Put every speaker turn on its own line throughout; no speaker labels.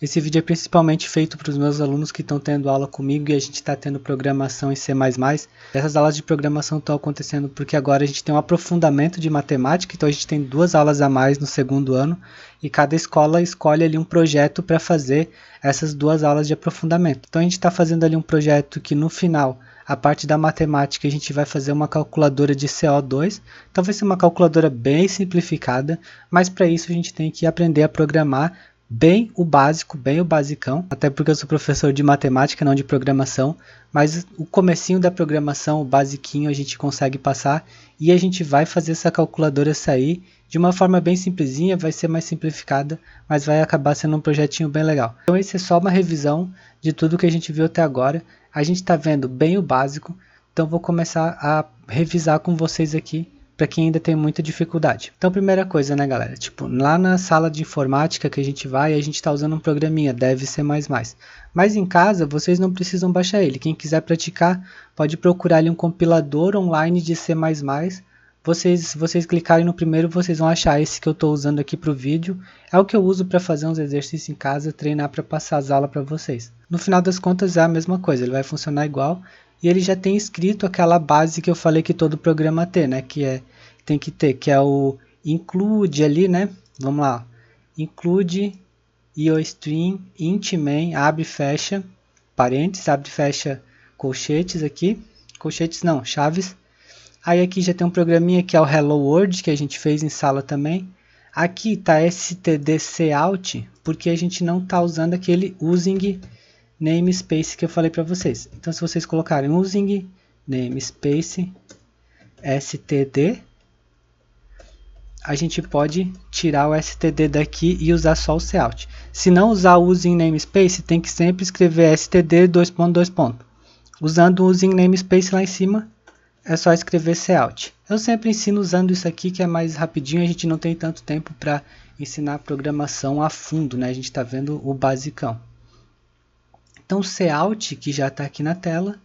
Esse vídeo é principalmente feito para os meus alunos que estão tendo aula comigo e a gente está tendo programação em C++. Essas aulas de programação estão acontecendo porque agora a gente tem um aprofundamento de matemática, então a gente tem 2 aulas a mais no segundo ano e cada escola escolhe ali um projeto para fazer essas 2 aulas de aprofundamento. Então a gente está fazendo ali um projeto que no final, a parte da matemática, a gente vai fazer uma calculadora de CO2, então vai ser uma calculadora bem simplificada, mas para isso a gente tem que aprender a programar bem o básico, bem o basicão, até porque eu sou professor de matemática, não de programação, mas o comecinho da programação, o basiquinho, a gente consegue passar e a gente vai fazer essa calculadora sair de uma forma bem simplesinha, vai ser mais simplificada, mas vai acabar sendo um projetinho bem legal. Então esse é só uma revisão de tudo que a gente viu até agora. A gente está vendo bem o básico, então vou começar a revisar com vocês aqui para quem ainda tem muita dificuldade. Então, primeira coisa, né, galera? Tipo, lá na sala de informática que a gente vai, a gente está usando um programinha, deve ser mais. Mas em casa, vocês não precisam baixar ele. Quem quiser praticar, pode procurar ali um compilador online de C++. Vocês clicarem no primeiro, vocês vão achar esse que eu estou usando aqui para o vídeo. É o que eu uso para fazer uns exercícios em casa, treinar para passar as aulas para vocês. No final das contas é a mesma coisa, ele vai funcionar igual. E ele já tem escrito aquela base que eu falei que todo programa tem, né? Tem que ter, que é o include ali, né? Vamos lá. Include iostream int main, abre e fecha, parênteses, abre e fecha colchetes aqui. Colchetes não, chaves. Aí aqui já tem um programinha que é o Hello World, que a gente fez em sala também. Aqui está stdcout, porque a gente não está usando aquele using namespace que eu falei para vocês. Então, se vocês colocarem using namespace std, a gente pode tirar o std daqui e usar só o cout. Se não usar o using namespace, tem que sempre escrever std ... Usando o using namespace lá em cima, é só escrever cout. Eu sempre ensino usando isso aqui, que é mais rapidinho, a gente não tem tanto tempo para ensinar programação a fundo, né? A gente está vendo o basicão. Então, o cout, que já está aqui na tela,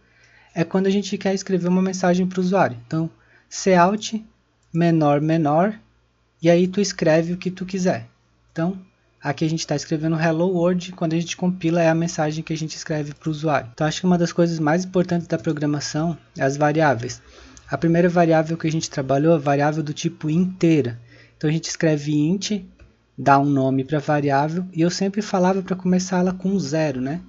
é quando a gente quer escrever uma mensagem para o usuário. Então, cout menor, e aí tu escreve o que tu quiser. Então, aqui a gente está escrevendo Hello World, quando a gente compila é a mensagem que a gente escreve para o usuário. Então, acho que uma das coisas mais importantes da programação é as variáveis. A primeira variável que a gente trabalhou é a variável do tipo inteira. Então, a gente escreve int, dá um nome para a variável, e eu sempre falava para começar ela com 0, né?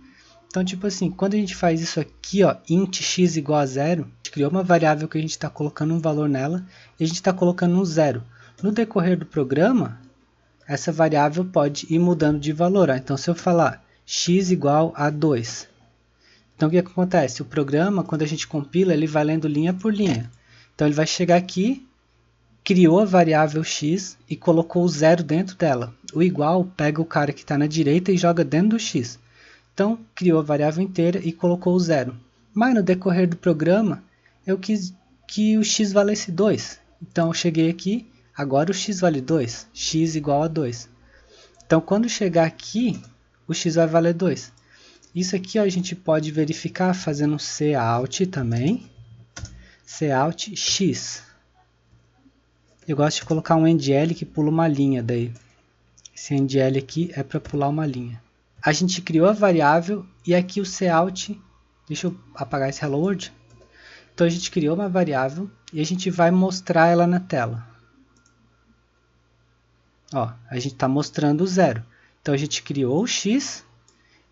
Então, tipo assim, quando a gente faz isso aqui, ó, int x igual a 0, a gente criou uma variável que a gente está colocando um valor nela e a gente está colocando um 0. No decorrer do programa, essa variável pode ir mudando de valor. Ó. Então, se eu falar x igual a 2, então o que acontece? O programa, quando a gente compila, ele vai lendo linha por linha. Então, ele vai chegar aqui, criou a variável x e colocou o 0 dentro dela. O igual pega o cara que está na direita e joga dentro do x. Então, criou a variável inteira e colocou o 0. Mas no decorrer do programa, eu quis que o x valesse 2. Então, eu cheguei aqui, agora o x vale 2, x igual a 2. Então, quando chegar aqui, o x vai valer 2. Isso aqui ó, a gente pode verificar fazendo um cout também. Cout x. Eu gosto de colocar um endl que pula uma linha daí. Esse endl aqui é para pular uma linha. A gente criou a variável e aqui o cout, deixa eu apagar esse hello world. Então a gente criou uma variável e a gente vai mostrar ela na tela. Ó, a gente está mostrando o 0. Então a gente criou o x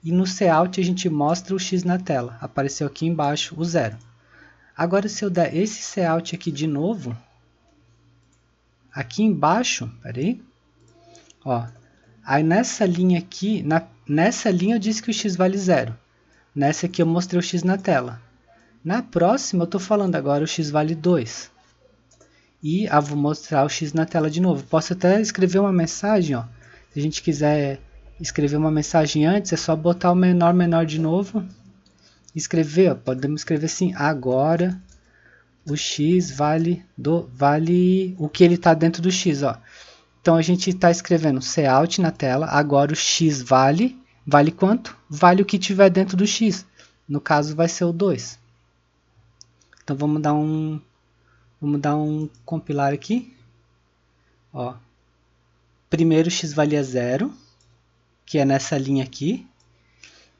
e no cout a gente mostra o x na tela. Apareceu aqui embaixo o 0. Agora se eu der esse cout aqui de novo, aqui embaixo, peraí, ó, aí nessa linha aqui, nessa linha eu disse que o x vale 0. Nessa aqui eu mostrei o x na tela. Na próxima eu estou falando agora o x vale 2. E vou mostrar o x na tela de novo. Posso até escrever uma mensagem. Ó. Se a gente quiser escrever uma mensagem antes, é só botar o menor de novo. Escrever, ó, podemos escrever assim, agora o x vale o que ele está dentro do x. Ó. Então a gente está escrevendo cout na tela, agora o x vale quanto? Vale o que tiver dentro do x. No caso vai ser o 2. Então vamos dar um compilar aqui. Ó. Primeiro x valia 0. que é nessa linha aqui.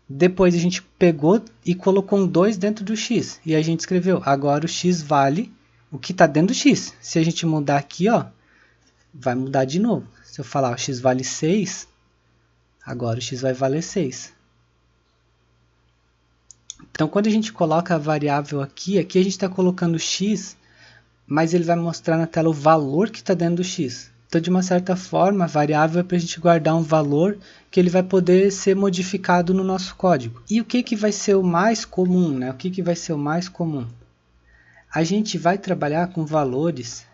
Depois a gente pegou e colocou um 2 dentro do x. E a gente escreveu, agora o x vale o que está dentro do x. Se a gente mudar aqui, ó, vai mudar de novo. Se eu falar o x vale 6, agora o x vai valer 6. Então, quando a gente coloca a variável aqui, aqui a gente está colocando x, mas ele vai mostrar na tela o valor que está dentro do x. Então, de uma certa forma, a variável é para a gente guardar um valor que ele vai poder ser modificado no nosso código. E o que vai ser o mais comum, né? O que vai ser o mais comum? A gente vai trabalhar com valores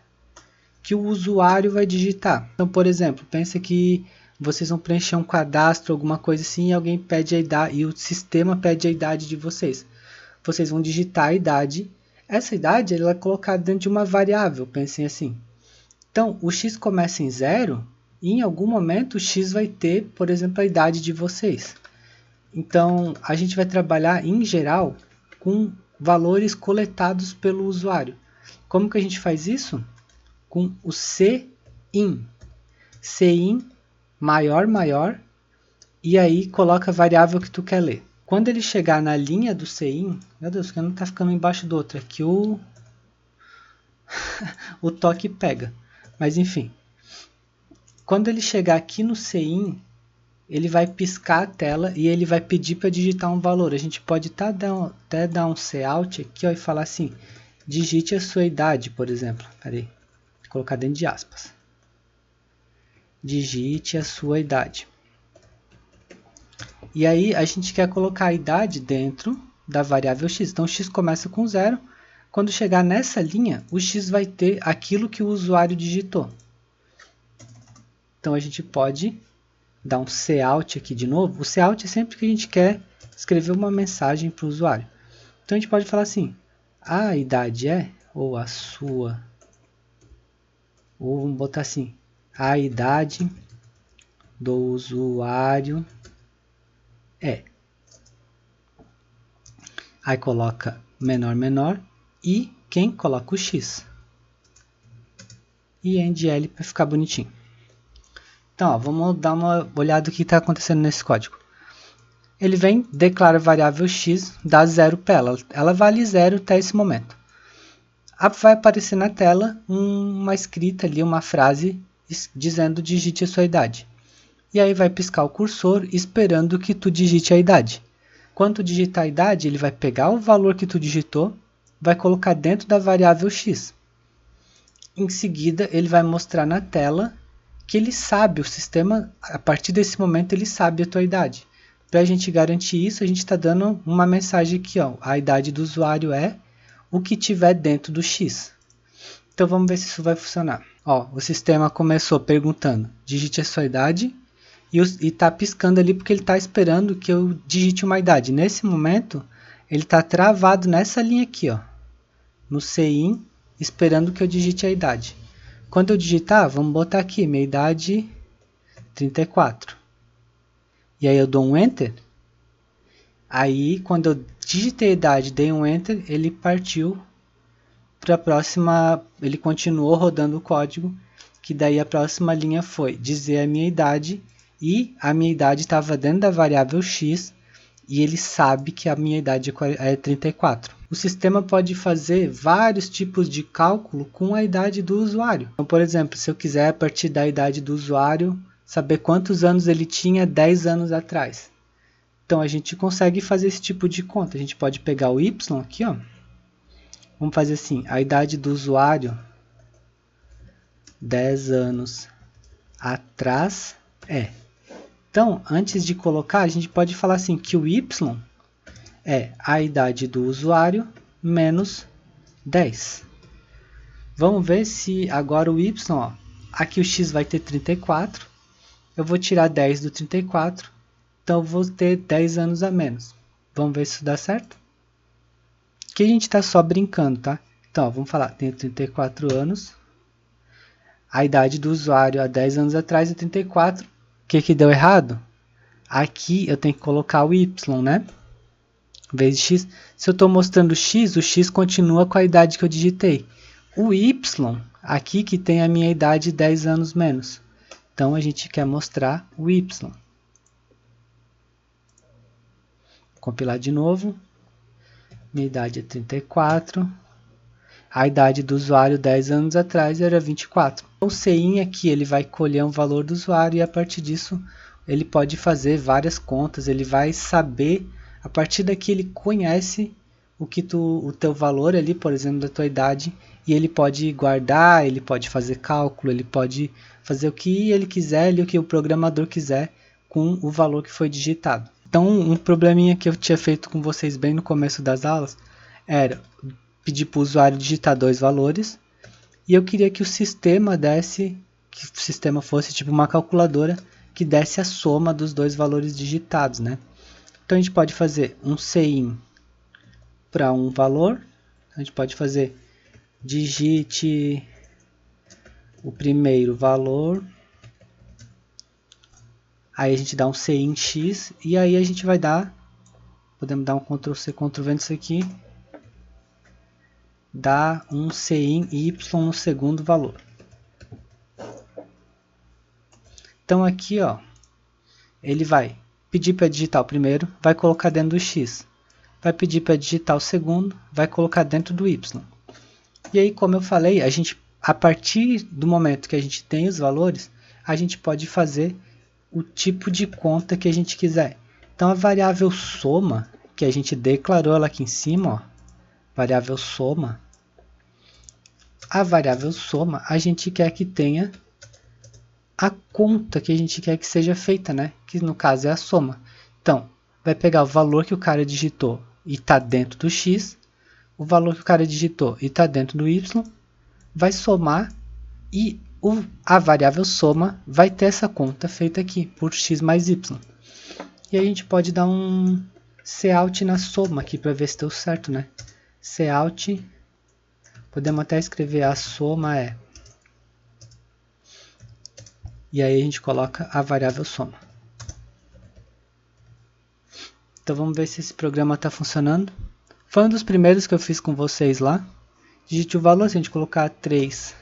que o usuário vai digitar. Então, por exemplo, pensa que vocês vão preencher um cadastro, alguma coisa assim, e alguém pede a idade, e o sistema pede a idade de vocês. Vocês vão digitar a idade. Essa idade ela é colocada dentro de uma variável, pensem assim. Então, o x começa em 0 e em algum momento o x vai ter, por exemplo, a idade de vocês. Então, a gente vai trabalhar, em geral, com valores coletados pelo usuário. Como que a gente faz isso? Com o CIN. CIN maior, maior, e aí coloca a variável que tu quer ler. Quando ele chegar na linha do CIN, meu Deus, que não está ficando embaixo do outro, aqui o toque pega. Mas enfim, quando ele chegar aqui no CIN, ele vai piscar a tela e ele vai pedir para digitar um valor. A gente pode até dar um cout aqui, ó, e falar assim, digite a sua idade, por exemplo. Peraí, vou colocar dentro de aspas. Digite a sua idade. E aí a gente quer colocar a idade dentro da variável x. Então, x começa com 0. Quando chegar nessa linha, o x vai ter aquilo que o usuário digitou. Então, a gente pode dar um cout aqui de novo. O cout é sempre que a gente quer escrever uma mensagem para o usuário. Então, a gente pode falar assim, a idade é, ou a sua, ou vamos botar assim, a idade do usuário é. Aí coloca menor, menor, e quem coloca o x. E endl para ficar bonitinho. Então, ó, vamos dar uma olhada no que está acontecendo nesse código. Ele vem, declara a variável x, dá 0 para ela. Ela vale 0 até esse momento. Vai aparecer na tela uma escrita ali, uma frase dizendo digite a sua idade. E aí vai piscar o cursor esperando que tu digite a idade. Quando tu digitar a idade, ele vai pegar o valor que tu digitou, vai colocar dentro da variável x. Em seguida, ele vai mostrar na tela que ele sabe, o sistema, a partir desse momento, ele sabe a tua idade. Para a gente garantir isso, a gente está dando uma mensagem aqui, ó, a idade do usuário é o que tiver dentro do x. Então, vamos ver se isso vai funcionar. Ó, o sistema começou perguntando, digite a sua idade, e está piscando ali porque ele está esperando que eu digite uma idade. Nesse momento, ele está travado nessa linha aqui, ó, no CIN, esperando que eu digite a idade. Quando eu digitar, vamos botar aqui, minha idade 34. E aí eu dou um Enter. Aí, quando eu digitei a idade, dei um Enter, ele partiu para a próxima, ele continuou rodando o código, que daí a próxima linha foi dizer a minha idade, e a minha idade estava dentro da variável x, e ele sabe que a minha idade é 34. O sistema pode fazer vários tipos de cálculo com a idade do usuário. Então, por exemplo, se eu quiser, a partir da idade do usuário, saber quantos anos ele tinha 10 anos atrás. Então, a gente consegue fazer esse tipo de conta. A gente pode pegar o y aqui, ó. Vamos fazer assim, a idade do usuário 10 anos atrás é. Então, antes de colocar, a gente pode falar assim, que o y é a idade do usuário menos 10. Vamos ver se agora o y, ó, aqui o x vai ter 34, eu vou tirar 10 do 34, então eu vou ter 10 anos a menos. Vamos ver se isso dá certo? Aqui a gente está só brincando, tá? Então, ó, vamos falar, tenho 34 anos, a idade do usuário há 10 anos atrás é 34, o que deu errado? Aqui eu tenho que colocar o y, né? Em vez de x, se eu estou mostrando x, o x continua com a idade que eu digitei. O y, aqui que tem a minha idade 10 anos menos. Então, a gente quer mostrar o y. Compilar de novo. Minha idade é 34. A idade do usuário 10 anos atrás era 24. O CIN aqui ele vai colher um valor do usuário e a partir disso ele pode fazer várias contas. Ele vai saber, a partir daqui ele conhece o teu valor ali, por exemplo, da tua idade, e ele pode guardar, ele pode fazer cálculo, ele pode fazer o que ele quiser, o que o programador quiser com o valor que foi digitado. Então, um probleminha que eu tinha feito com vocês bem no começo das aulas era pedir para o usuário digitar 2 valores e eu queria que o sistema fosse tipo uma calculadora que desse a soma dos 2 valores digitados, né? Então a gente pode fazer um CIN para um valor, a gente pode fazer digite o primeiro valor, aí a gente dá um CIN X e aí a gente vai dar, podemos dar um Ctrl C, Ctrl V nisso aqui, dá um CIN Y no segundo valor. Então aqui, ó, ele vai pedir para digitar o primeiro, vai colocar dentro do X. Vai pedir para digitar o segundo, vai colocar dentro do Y. E aí, como eu falei, a partir do momento que a gente tem os valores, a gente pode fazer o tipo de conta que a gente quiser. Então a variável soma, que a gente declarou ela aqui em cima, ó, variável soma, a variável soma a gente quer que tenha a conta que a gente quer que seja feita, né? Que no caso é a soma. Então, vai pegar o valor que o cara digitou e está dentro do X, o valor que o cara digitou e está dentro do Y, vai somar e a variável soma vai ter essa conta feita aqui por X mais Y. E a gente pode dar um cout na soma aqui para ver se deu certo, né? Cout, podemos até escrever a soma é. E aí a gente coloca a variável soma. Então vamos ver se esse programa está funcionando. Foi um dos primeiros que eu fiz com vocês lá. Digite o valor, se a gente colocar 3,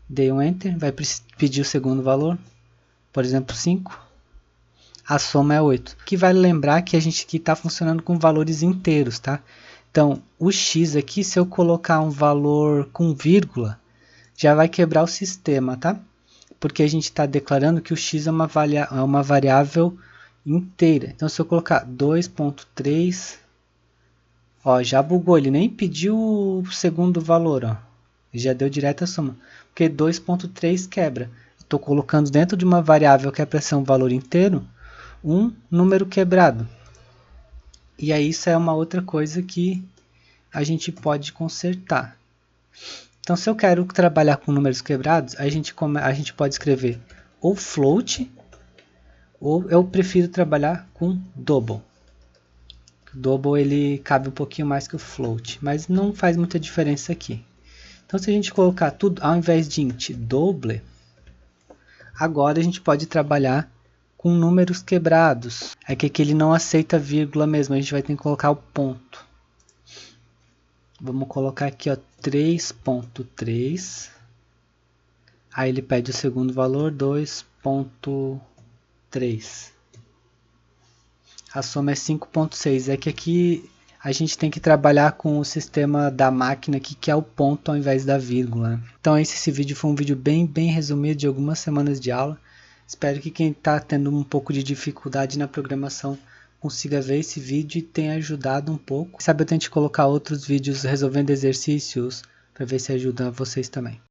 dei um Enter, vai pedir o segundo valor, por exemplo 5. A soma é 8. Que vale lembrar que a gente aqui está funcionando com valores inteiros, tá? Então o X aqui, se eu colocar um valor com vírgula, já vai quebrar o sistema, tá? Porque a gente está declarando que o X é uma variável inteira. Então se eu colocar 2.3, ó, já bugou, ele nem pediu o segundo valor, ó. Já deu direto a soma, porque 2.3 quebra. Estou colocando dentro de uma variável que é para ser um valor inteiro, um número quebrado. E aí isso é uma outra coisa que a gente pode consertar. Então se eu quero trabalhar com números quebrados, a gente pode escrever ou float, ou eu prefiro trabalhar com double. O double ele cabe um pouquinho mais que o float, mas não faz muita diferença aqui. Então se a gente colocar tudo, ao invés de int double, agora a gente pode trabalhar com números quebrados. É que aqui ele não aceita vírgula mesmo, a gente vai ter que colocar o ponto. Vamos colocar aqui, ó, 3.3. Aí ele pede o segundo valor, 2.3. A soma é 5.6. É que aqui a gente tem que trabalhar com o sistema da máquina aqui, que é o ponto ao invés da vírgula. Então esse vídeo foi um vídeo bem resumido de algumas semanas de aula. Espero que quem está tendo um pouco de dificuldade na programação consiga ver esse vídeo e tenha ajudado um pouco. Sabe, eu tento colocar outros vídeos resolvendo exercícios para ver se ajuda vocês também.